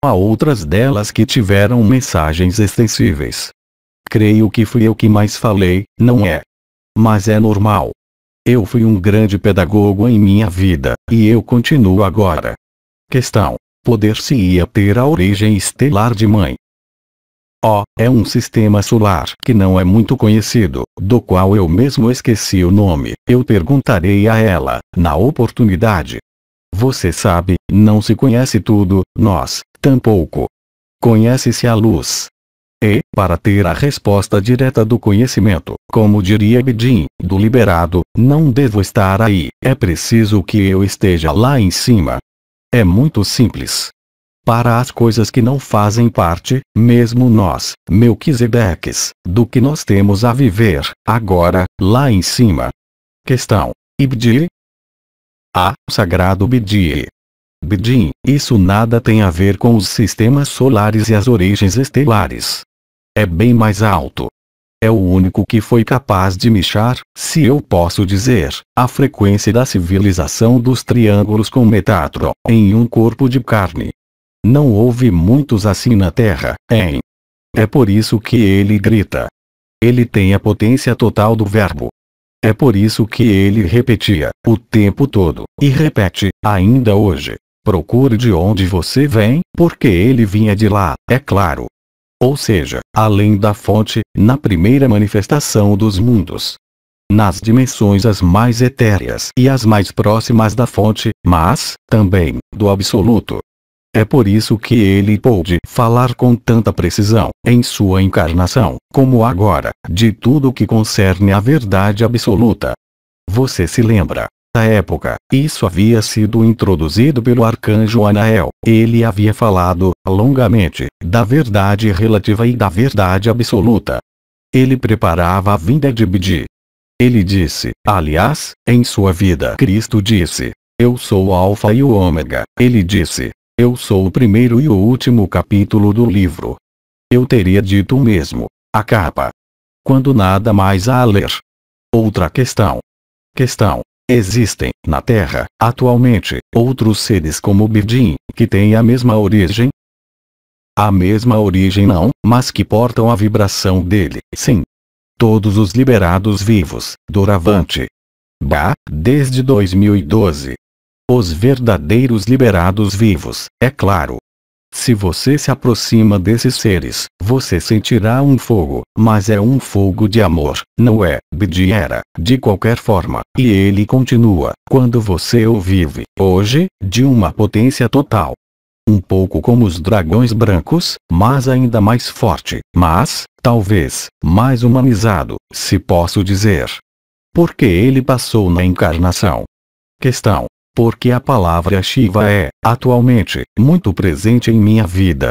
Há outras delas que tiveram mensagens extensíveis. Creio que fui eu que mais falei, não é? Mas é normal. Eu fui um grande pedagogo em minha vida, e eu continuo agora. Questão. poder-se-ia ter a origem estelar de mãe. É um sistema solar que não é muito conhecido, do qual eu mesmo esqueci o nome. Eu perguntarei a ela, na oportunidade. Você sabe, não se conhece tudo, nós, tampouco. Conhece-se a luz. E, para ter a resposta direta do conhecimento, como diria Bedin, do liberado, não devo estar aí, é preciso que eu esteja lá em cima. É muito simples. Para as coisas que não fazem parte, mesmo nós, Melquisedeques, do que nós temos a viver, agora, lá em cima. Questão. Ibdi? Sagrado Bidi. Bedin, isso nada tem a ver com os sistemas solares e as origens estelares. É bem mais alto. É o único que foi capaz de mexer, se eu posso dizer, a frequência da civilização dos triângulos com Metatron, em um corpo de carne. Não houve muitos assim na Terra, hein? É por isso que ele grita. Ele tem a potência total do verbo. É por isso que ele repetia, o tempo todo, e repete, ainda hoje. Procure de onde você vem, porque ele vinha de lá, é claro. Ou seja, além da fonte, na primeira manifestação dos mundos. Nas dimensões as mais etéreas e as mais próximas da fonte, mas, também, do absoluto. É por isso que ele pôde falar com tanta precisão, em sua encarnação, como agora, de tudo que concerne à verdade absoluta. Você se lembra? Na época, isso havia sido introduzido pelo arcanjo Anael. Ele havia falado, longamente, da verdade relativa e da verdade absoluta. Ele preparava a vinda de Bidi. Ele disse, aliás, em sua vida Cristo disse, eu sou o Alfa e o Ômega. Ele disse, eu sou o primeiro e o último capítulo do livro. Eu teria dito o mesmo, a capa. Quando nada mais há a ler. Outra questão. Existem, na Terra, atualmente, outros seres como Bedin, que têm a mesma origem? A mesma origem não, mas que portam a vibração dele, sim. Todos os liberados vivos, doravante. Desde 2012. Os verdadeiros liberados vivos, é claro. Se você se aproxima desses seres, você sentirá um fogo, mas é um fogo de amor, não é? Bidi era, de qualquer forma, e ele continua, quando você o vive, hoje, de uma potência total. Um pouco como os dragões brancos, mas ainda mais forte, mas, talvez, mais humanizado, se posso dizer. Porque ele passou na encarnação. Questão. Porque a palavra Shiva é, atualmente, muito presente em minha vida.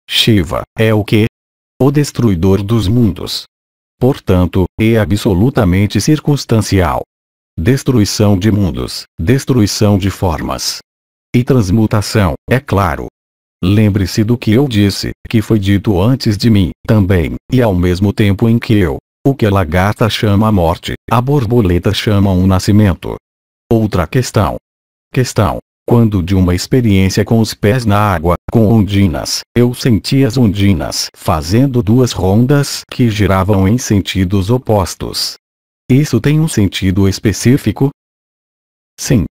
Shiva, é o quê? O destruidor dos mundos. Portanto, é absolutamente circunstancial. Destruição de mundos, destruição de formas. E transmutação, é claro. Lembre-se do que eu disse, que foi dito antes de mim, também, e ao mesmo tempo em que eu. O que a lagarta chama a morte, a borboleta chama um nascimento. Outra questão. Quando de uma experiência com os pés na água, com ondinas, eu senti as ondinas fazendo duas rondas que giravam em sentidos opostos. Isso tem um sentido específico? Sim.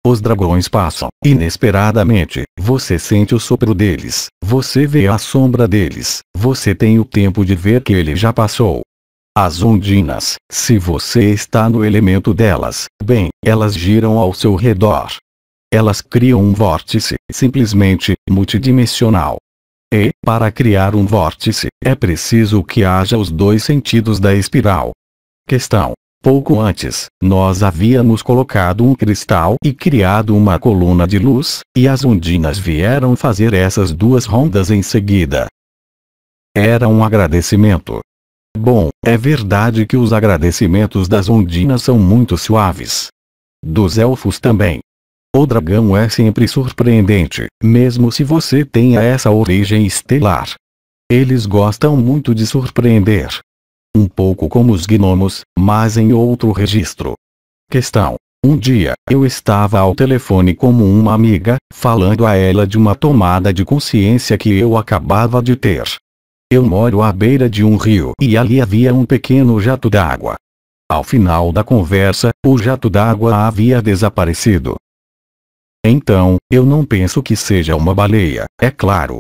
Os dragões passam, inesperadamente, você sente o sopro deles, você vê a sombra deles, você tem o tempo de ver que ele já passou. As ondinas, se você está no elemento delas, bem, elas giram ao seu redor. Elas criam um vórtice, simplesmente, multidimensional. E, para criar um vórtice, é preciso que haja os dois sentidos da espiral. Questão. Pouco antes, nós havíamos colocado um cristal e criado uma coluna de luz, e as ondinas vieram fazer essas duas rondas em seguida. Era um agradecimento. Bom, é verdade que os agradecimentos das ondinas são muito suaves. Dos elfos também. O dragão é sempre surpreendente, mesmo se você tenha essa origem estelar. Eles gostam muito de surpreender. Um pouco como os gnomos, mas em outro registro. Questão. Um dia, eu estava ao telefone como uma amiga, falando a ela de uma tomada de consciência que eu acabava de ter. Eu moro à beira de um rio e ali havia um pequeno jato d'água. Ao final da conversa, o jato d'água havia desaparecido. Então, eu não penso que seja uma baleia, é claro.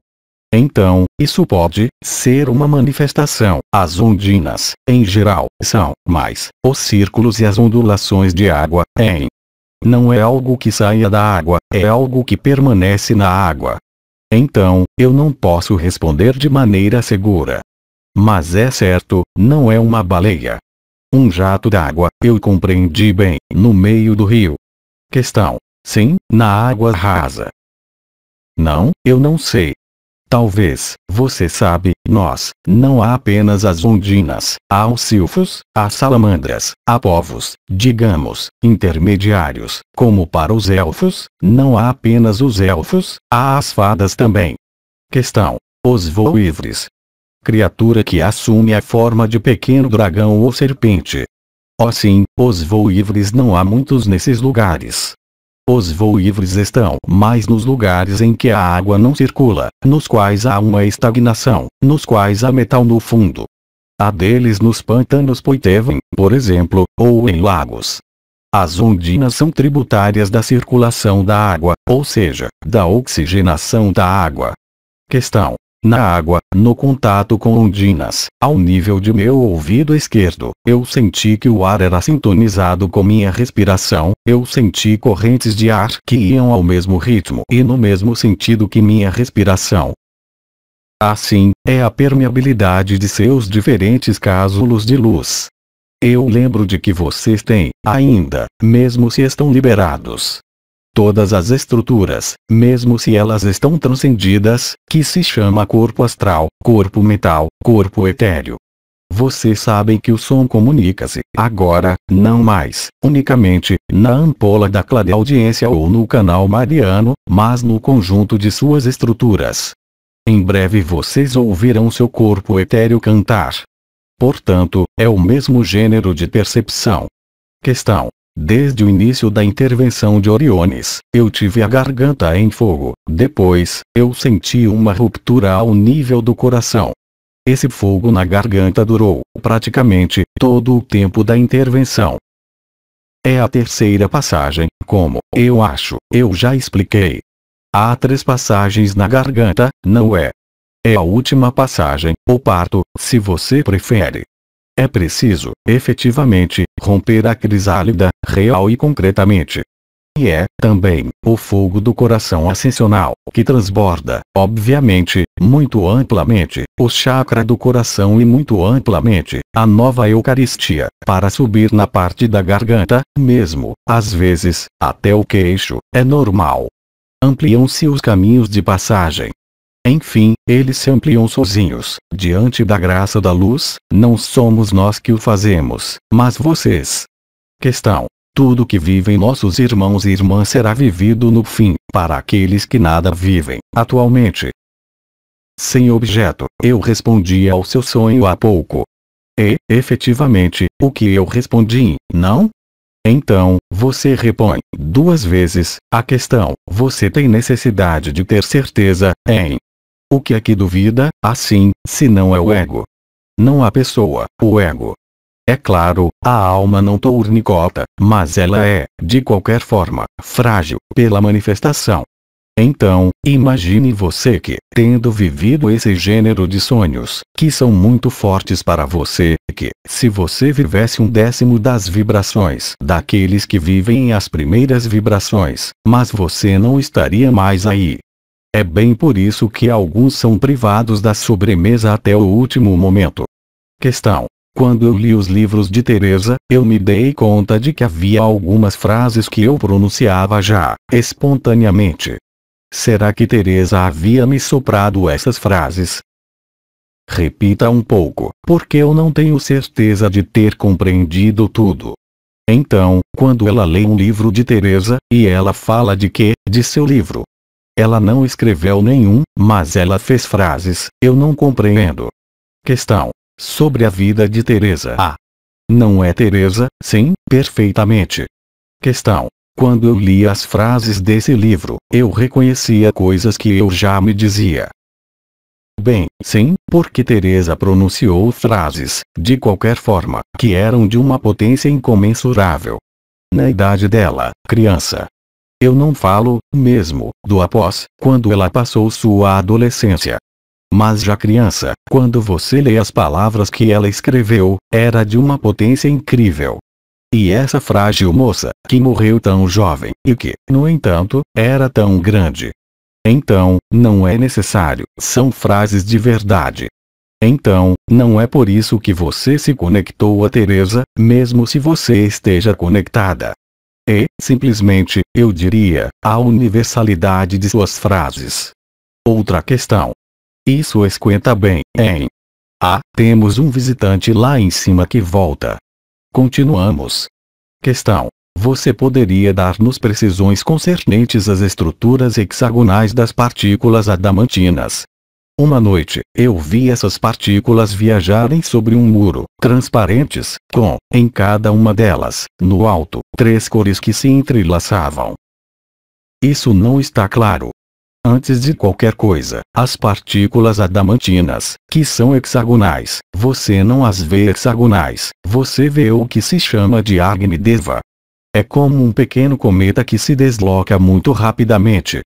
Então, isso pode ser uma manifestação. As ondinas, em geral, são mais os círculos e as ondulações de água, em. Não é algo que saia da água, é algo que permanece na água. Então, eu não posso responder de maneira segura. Mas é certo, não é uma baleia. Um jato d'água, eu compreendi bem, no meio do rio. Questão: sim, na água rasa. Não, eu não sei. Talvez, você sabe, nós, não há apenas as ondinas, há os silfos, há salamandras, há povos, digamos, intermediários, como para os elfos, não há apenas os elfos, há as fadas também. Questão: os voivres. Criatura que assume a forma de pequeno dragão ou serpente. Oh sim, os voivres não há muitos nesses lugares. Os voivres estão mais nos lugares em que a água não circula, nos quais há uma estagnação, nos quais há metal no fundo. Há deles nos pântanos Poitevin, por exemplo, ou em lagos. As ondinas são tributárias da circulação da água, ou seja, da oxigenação da água. Questão: na água, no contato com ondinas, ao nível de meu ouvido esquerdo, eu senti que o ar era sintonizado com minha respiração, eu senti correntes de ar que iam ao mesmo ritmo e no mesmo sentido que minha respiração. Assim, é a permeabilidade de seus diferentes cásulos de luz. Eu lembro de que vocês têm, ainda, mesmo se estão liberados, todas as estruturas, mesmo se elas estão transcendidas, que se chama corpo astral, corpo mental, corpo etéreo. Vocês sabem que o som comunica-se, agora, não mais, unicamente, na ampola da clareaudiência ou no canal mariano, mas no conjunto de suas estruturas. Em breve vocês ouvirão seu corpo etéreo cantar. Portanto, é o mesmo gênero de percepção. Questão: desde o início da intervenção de Oriones, eu tive a garganta em fogo, depois, eu senti uma ruptura ao nível do coração. Esse fogo na garganta durou, praticamente, todo o tempo da intervenção. É a terceira passagem, como, eu acho, eu já expliquei. Há 3 passagens na garganta, não é? É a última passagem, o parto, se você prefere. É preciso, efetivamente, romper a crisálida, real e concretamente. E é, também, o fogo do coração ascensional, que transborda, obviamente, muito amplamente, o chakra do coração e muito amplamente, a nova Eucaristia, para subir na parte da garganta, mesmo, às vezes, até o queixo, é normal. Ampliam-se os caminhos de passagem. Enfim, eles se ampliam sozinhos, diante da graça da luz, não somos nós que o fazemos, mas vocês. Questão: tudo que vivem nossos irmãos e irmãs será vivido no fim, para aqueles que nada vivem, atualmente. Sem objeto, eu respondi ao seu sonho há pouco. E, efetivamente, o que eu respondi, não? Então, você repõe, 2 vezes, a questão: você tem necessidade de ter certeza, em. O que é que duvida, assim, se não é o ego? Não a pessoa, o ego. É claro, a alma não tornicota, mas ela é, de qualquer forma, frágil, pela manifestação. Então, imagine você que, tendo vivido esse gênero de sonhos, que são muito fortes para você, que, se você vivesse 1/10 das vibrações daqueles que vivem as primeiras vibrações, mas você não estaria mais aí. É bem por isso que alguns são privados da sobremesa até o último momento. Questão: quando eu li os livros de Teresa, eu me dei conta de que havia algumas frases que eu pronunciava já, espontaneamente. Será que Teresa havia me soprado essas frases? Repita um pouco, porque eu não tenho certeza de ter compreendido tudo. Então, quando ela lê um livro de Teresa, e ela fala de quê? De seu livro. Ela não escreveu nenhum, mas ela fez frases, eu não compreendo. Questão: sobre a vida de Teresa. Ah, não é Teresa? Sim, perfeitamente. Questão: quando eu li as frases desse livro, eu reconhecia coisas que eu já me dizia. Bem, sim, porque Teresa pronunciou frases, de qualquer forma, que eram de uma potência incomensurável. Na idade dela, criança. Eu não falo, mesmo, do após, quando ela passou sua adolescência. Mas já criança, quando você lê as palavras que ela escreveu, era de uma potência incrível. E essa frágil moça, que morreu tão jovem, e que, no entanto, era tão grande. Então, não é necessário, são frases de verdade. Então, não é por isso que você se conectou a Teresa, mesmo se você esteja conectada. E, simplesmente, eu diria, a universalidade de suas frases. Outra questão. Isso esquenta bem, hein? Temos um visitante lá em cima que volta. Continuamos. Questão. Você poderia dar-nos precisões concernentes às estruturas hexagonais das partículas adamantinas? Uma noite, eu vi essas partículas viajarem sobre um muro, transparentes, com, em cada uma delas, no alto, 3 cores que se entrelaçavam. Isso não está claro. Antes de qualquer coisa, as partículas adamantinas, que são hexagonais, você não as vê hexagonais, você vê o que se chama de Agni Deva. É como um pequeno cometa que se desloca muito rapidamente.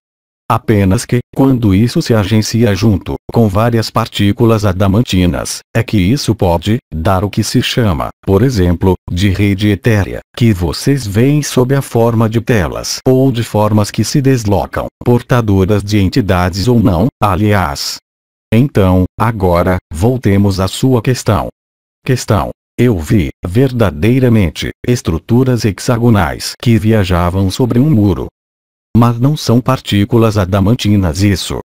Apenas que, quando isso se agencia junto, com várias partículas adamantinas, é que isso pode, dar o que se chama, por exemplo, de rede etérea, que vocês veem sob a forma de telas ou de formas que se deslocam, portadoras de entidades ou não, aliás. Então, agora, voltemos à sua questão. Eu vi, verdadeiramente, estruturas hexagonais que viajavam sobre um muro. Mas não são partículas adamantinas isso.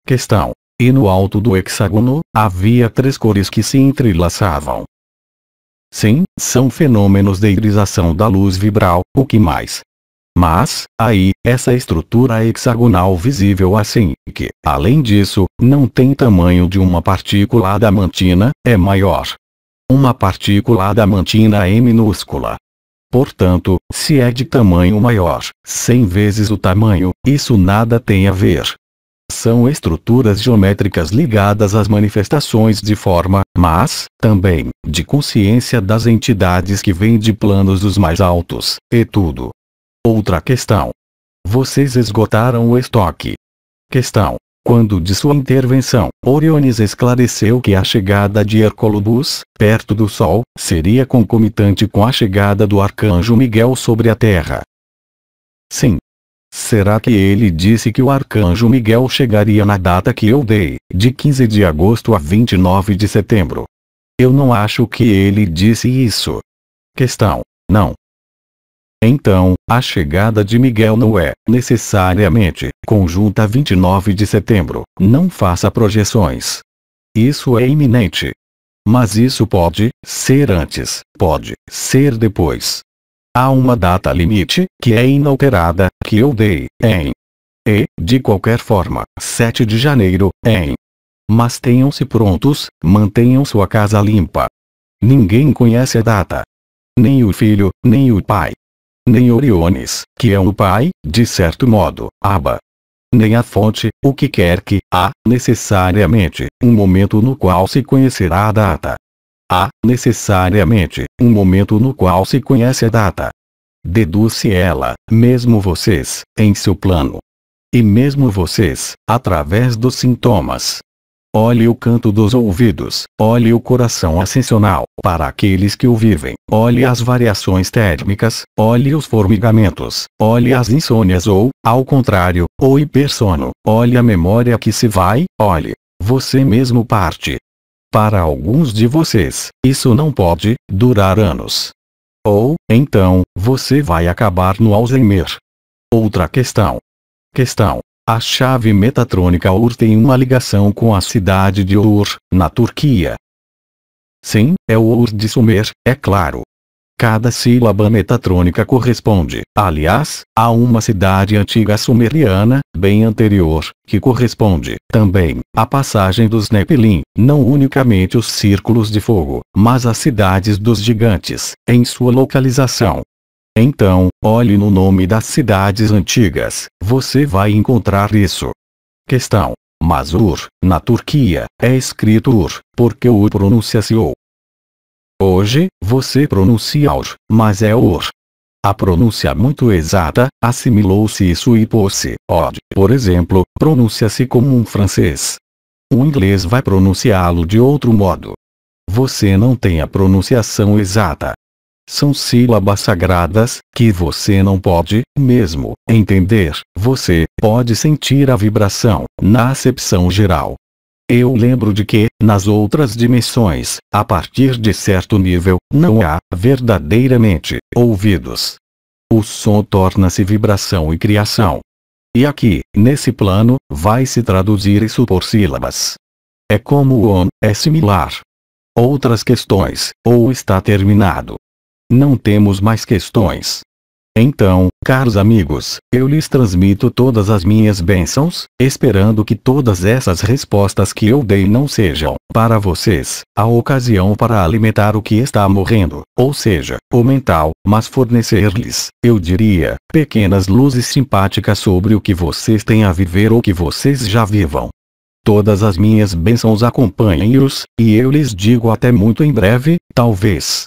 Questão. E no alto do hexágono, havia 3 cores que se entrelaçavam. Sim, são fenômenos de irisação da luz vibral, o que mais? Mas, aí, essa estrutura hexagonal visível assim, que, além disso, não tem tamanho de uma partícula adamantina, é maior. Uma partícula adamantina é minúscula. Portanto, se é de tamanho maior, 100 vezes o tamanho, isso nada tem a ver. São estruturas geométricas ligadas às manifestações de forma, mas, também, de consciência das entidades que vêm de planos dos mais altos, e tudo. Outra questão. Vocês esgotaram o estoque. Questão. Quando de sua intervenção, Oriones esclareceu que a chegada de Hercolubus, perto do Sol, seria concomitante com a chegada do Arcanjo Miguel sobre a Terra. Sim. Será que ele disse que o Arcanjo Miguel chegaria na data que eu dei, de 15 de agosto a 29 de setembro? Eu não acho que ele disse isso. Questão. Não. Então, a chegada de Miguel não é, necessariamente, conjunta a 29 de setembro. Não faça projeções. Isso é iminente. Mas isso pode ser antes, pode ser depois. Há uma data limite, que é inalterada, que eu dei, em. E, de qualquer forma, 7 de janeiro, em. Mas tenham-se prontos, mantenham sua casa limpa. Ninguém conhece a data. Nem o filho, nem o pai. Nem Oriones, que é o pai, de certo modo, Abba. Nem a fonte, o que quer que, há, necessariamente, um momento no qual se conhecerá a data. Há, necessariamente, um momento no qual se conhece a data. Deduz-se ela, mesmo vocês, em seu plano. E mesmo vocês, através dos sintomas. Olhe o canto dos ouvidos, olhe o coração ascensional, para aqueles que o vivem, olhe as variações térmicas, olhe os formigamentos, olhe as insônias ou, ao contrário, o hipersono, olhe a memória que se vai, olhe, você mesmo parte. Para alguns de vocês, isso não pode durar anos. Ou, então, você vai acabar no Alzheimer. Outra questão. A chave metatrônica Ur tem uma ligação com a cidade de Ur, na Turquia. Sim, é o Ur de Sumer, é claro. Cada sílaba metatrônica corresponde, aliás, a uma cidade antiga sumeriana, bem anterior, que corresponde, também, à passagem dos Nepilim, não unicamente os círculos de fogo, mas as cidades dos gigantes, em sua localização. Então, olhe no nome das cidades antigas, você vai encontrar isso. Questão. Mas Ur, na Turquia, é escrito Ur, porque Ur pronuncia-se O. Hoje, você pronuncia Ur, mas é Ur. A pronúncia muito exata, assimilou-se isso e pôs-se. Odd, por exemplo, pronuncia-se como um francês. O inglês vai pronunciá-lo de outro modo. Você não tem a pronunciação exata. São sílabas sagradas, que você não pode, mesmo, entender. Você pode sentir a vibração, na acepção geral. Eu lembro de que, nas outras dimensões, a partir de certo nível, não há, verdadeiramente, ouvidos. O som torna-se vibração e criação. E aqui, nesse plano, vai se traduzir isso por sílabas. É como o on, é similar. Outras questões, ou está terminado. Não temos mais questões. Então, caros amigos, eu lhes transmito todas as minhas bênçãos, esperando que todas essas respostas que eu dei não sejam, para vocês, a ocasião para alimentar o que está morrendo, ou seja, o mental, mas fornecer-lhes, eu diria, pequenas luzes simpáticas sobre o que vocês têm a viver ou que vocês já vivam. Todas as minhas bênçãos acompanhem-os, e eu lhes digo até muito em breve, talvez.